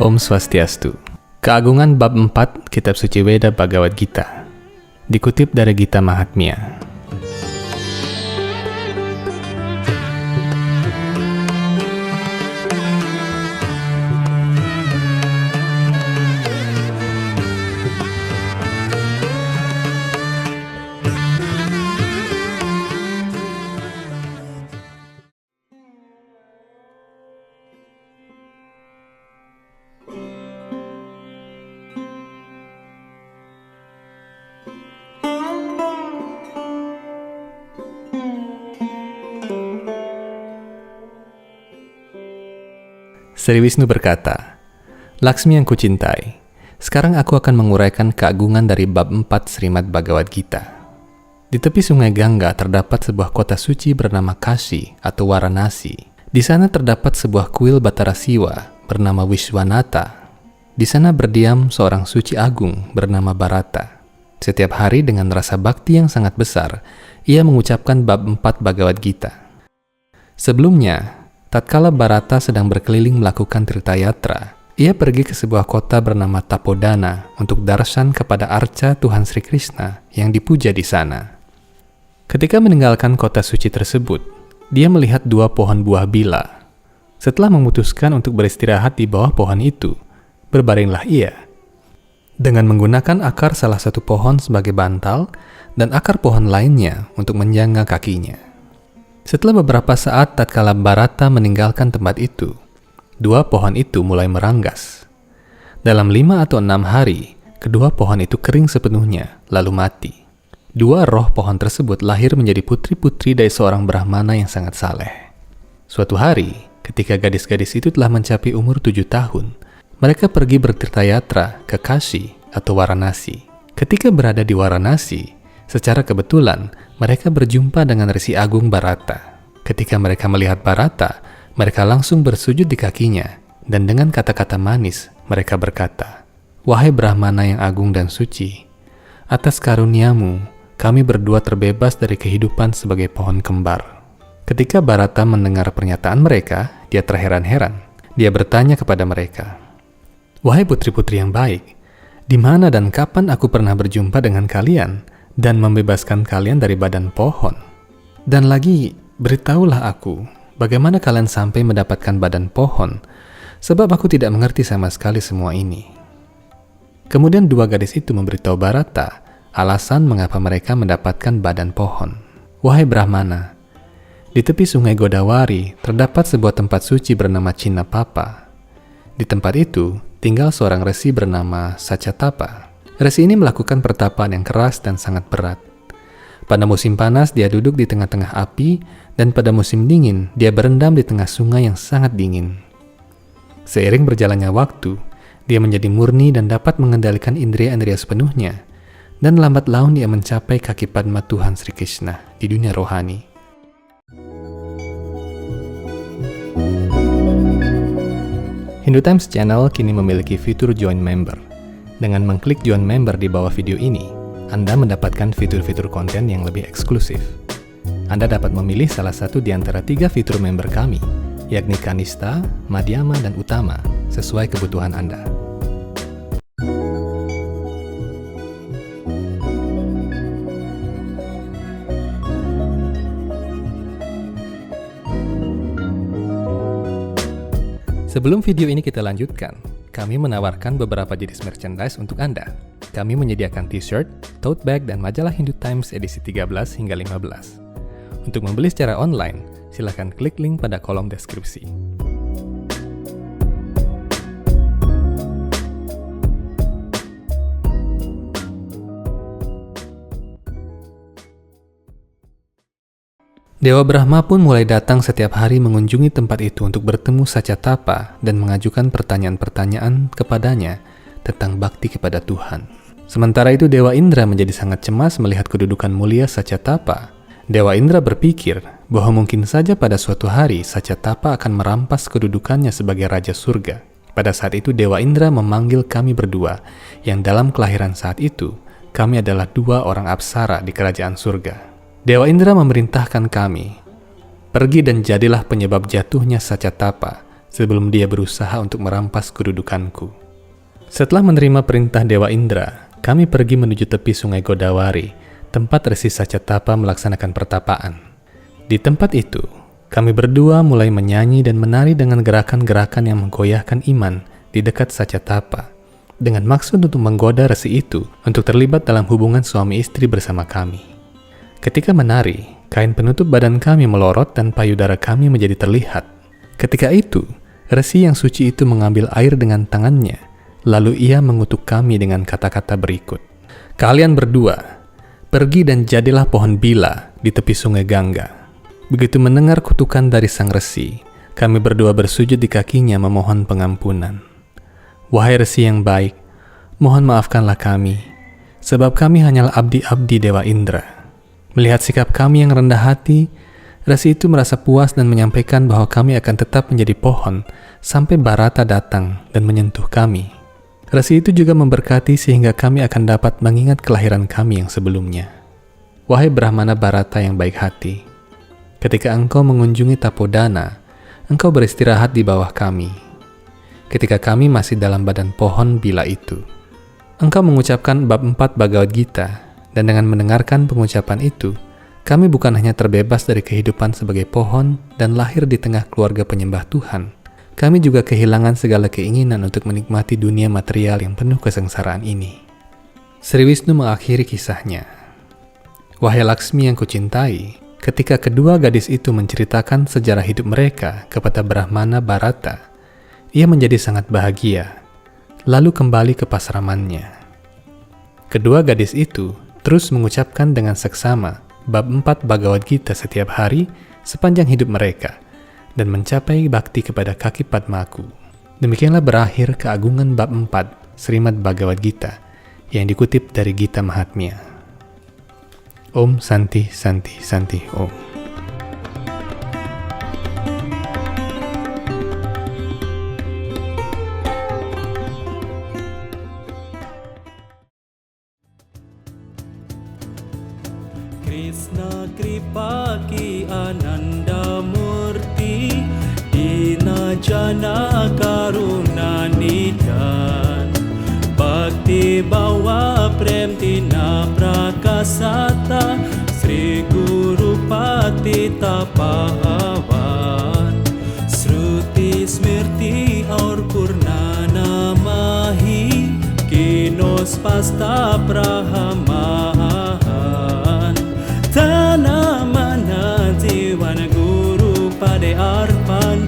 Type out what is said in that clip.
Om Swastiastu. Keagungan bab 4 Kitab Suci Weda Bhagavad Gita. Dikutip dari Gita Mahatmya. Sri Wisnu berkata, Laksmi yang kucintai, sekarang aku akan menguraikan keagungan dari bab 4 Srimad Bhagavad Gita. Di tepi sungai Gangga terdapat sebuah kota suci bernama Kashi atau Varanasi. Di sana terdapat sebuah kuil Batara Siwa bernama Vishwanatha. Di sana berdiam seorang suci agung bernama Bharata. Setiap hari dengan rasa bakti yang sangat besar, ia mengucapkan bab 4 Bhagavad Gita. Sebelumnya, tatkala Bharata sedang berkeliling melakukan tirtayatra, ia pergi ke sebuah kota bernama Tapodana untuk darshan kepada arca Tuhan Sri Krishna yang dipuja di sana. Ketika meninggalkan kota suci tersebut, dia melihat 2 pohon buah bila. Setelah memutuskan untuk beristirahat di bawah pohon itu, berbaringlah ia. Dengan menggunakan akar salah satu pohon sebagai bantal dan akar pohon lainnya untuk menjangga kakinya. Setelah beberapa saat tatkala Bharata meninggalkan tempat itu, 2 pohon itu mulai meranggas. Dalam 5 atau 6 hari, kedua pohon itu kering sepenuhnya, lalu mati. 2 roh pohon tersebut lahir menjadi putri-putri dari seorang Brahmana yang sangat saleh. Suatu hari, ketika gadis-gadis itu telah mencapai umur 7 tahun, mereka pergi bertirtayatra ke Kashi atau Varanasi. Ketika berada di Varanasi, secara kebetulan, mereka berjumpa dengan Resi Agung Bharata. Ketika mereka melihat Bharata, mereka langsung bersujud di kakinya, dan dengan kata-kata manis, mereka berkata, "Wahai Brahmana yang agung dan suci, atas karuniamu, kami berdua terbebas dari kehidupan sebagai pohon kembar." Ketika Bharata mendengar pernyataan mereka, dia terheran-heran. Dia bertanya kepada mereka, "Wahai putri-putri yang baik, di mana dan kapan aku pernah berjumpa dengan kalian dan membebaskan kalian dari badan pohon? Dan lagi, beritahulah aku, bagaimana kalian sampai mendapatkan badan pohon, sebab aku tidak mengerti sama sekali semua ini." Kemudian 2 gadis itu memberitahu Bharata alasan mengapa mereka mendapatkan badan pohon. "Wahai Brahmana, di tepi sungai Godawari terdapat sebuah tempat suci bernama Chinnapapa. Di tempat itu tinggal seorang resi bernama Sacatapa. Resi ini melakukan pertapaan yang keras dan sangat berat. Pada musim panas dia duduk di tengah-tengah api, dan pada musim dingin dia berendam di tengah sungai yang sangat dingin. Seiring berjalannya waktu, dia menjadi murni dan dapat mengendalikan indria-indria sepenuhnya, dan lambat laun dia mencapai kaki Padma Tuhan Sri Krishna di dunia rohani. Hindu Times Channel kini memiliki fitur Join Member. Dengan mengklik Join Member di bawah video ini, Anda mendapatkan fitur-fitur konten yang lebih eksklusif. Anda dapat memilih salah satu di antara 3 fitur member kami, yakni Kanista, Madhyama, dan Utama, sesuai kebutuhan Anda. Sebelum video ini kita lanjutkan, kami menawarkan beberapa jenis merchandise untuk Anda. Kami menyediakan t-shirt, tote bag, dan majalah Hindu Times edisi 13 hingga 15. Untuk membeli secara online, silakan klik link pada kolom deskripsi. Dewa Brahma pun mulai datang setiap hari mengunjungi tempat itu untuk bertemu Sacatapa dan mengajukan pertanyaan-pertanyaan kepadanya tentang bakti kepada Tuhan. Sementara itu Dewa Indra menjadi sangat cemas melihat kedudukan mulia Sacatapa. Dewa Indra berpikir bahwa mungkin saja pada suatu hari Sacatapa akan merampas kedudukannya sebagai Raja Surga. Pada saat itu Dewa Indra memanggil kami berdua, yang dalam kelahiran saat itu, kami adalah 2 orang apsara di kerajaan surga. Dewa Indra memerintahkan kami, "Pergi dan jadilah penyebab jatuhnya Sacatapa, sebelum dia berusaha untuk merampas kedudukanku. Setelah menerima perintah Dewa Indra, kami pergi menuju tepi sungai Godawari, tempat Resi Sacatapa melaksanakan pertapaan. Di tempat itu, kami berdua mulai menyanyi dan menari dengan gerakan-gerakan yang menggoyahkan iman di dekat Sacatapa, dengan maksud untuk menggoda resi itu untuk terlibat dalam hubungan suami istri bersama kami. Ketika menari, kain penutup badan kami melorot dan payudara kami menjadi terlihat. Ketika itu, resi yang suci itu mengambil air dengan tangannya, lalu ia mengutuk kami dengan kata-kata berikut. Kalian berdua, pergi dan jadilah pohon bila di tepi sungai Gangga. Begitu mendengar kutukan dari sang resi, kami berdua bersujud di kakinya memohon pengampunan. Wahai resi yang baik, mohon maafkanlah kami, sebab kami hanyalah abdi-abdi Dewa Indra. Melihat sikap kami yang rendah hati, resi itu merasa puas dan menyampaikan bahwa kami akan tetap menjadi pohon sampai Barata datang dan menyentuh kami. Resi itu juga memberkati sehingga kami akan dapat mengingat kelahiran kami yang sebelumnya. Wahai Brahmana Barata yang baik hati, ketika engkau mengunjungi Tapodana, engkau beristirahat di bawah kami. Ketika kami masih dalam badan pohon bila itu, engkau mengucapkan bab 4 Bhagavad Gita, dan dengan mendengarkan pengucapan itu, kami bukan hanya terbebas dari kehidupan sebagai pohon dan lahir di tengah keluarga penyembah Tuhan, kami juga kehilangan segala keinginan untuk menikmati dunia material yang penuh kesengsaraan ini. Sri Wisnu mengakhiri kisahnya. Wahai Laksmi yang kucintai, ketika kedua gadis itu menceritakan sejarah hidup mereka kepada Brahmana Barata, ia menjadi sangat bahagia, lalu kembali ke pasramannya. Kedua gadis itu terus mengucapkan dengan seksama bab 4 Bhagavad Gita setiap hari sepanjang hidup mereka, dan mencapai bakti kepada kaki Padmaku. Demikianlah berakhir keagungan bab 4 Srimad Bhagavad Gita yang dikutip dari Gita Mahatmya. Om Santi Santi Santi Om. Krishna Kripa Ki Ananda Murti Dina Jana Karuna Nidan Bhakti Bawa Prem Tina Prakasata Sri Guru Patita Pahavan Sruti Smirti Aur Purnana Mahi Kinos Pasta Prahamahan Tanamana Jiwana Guru Pade Arpan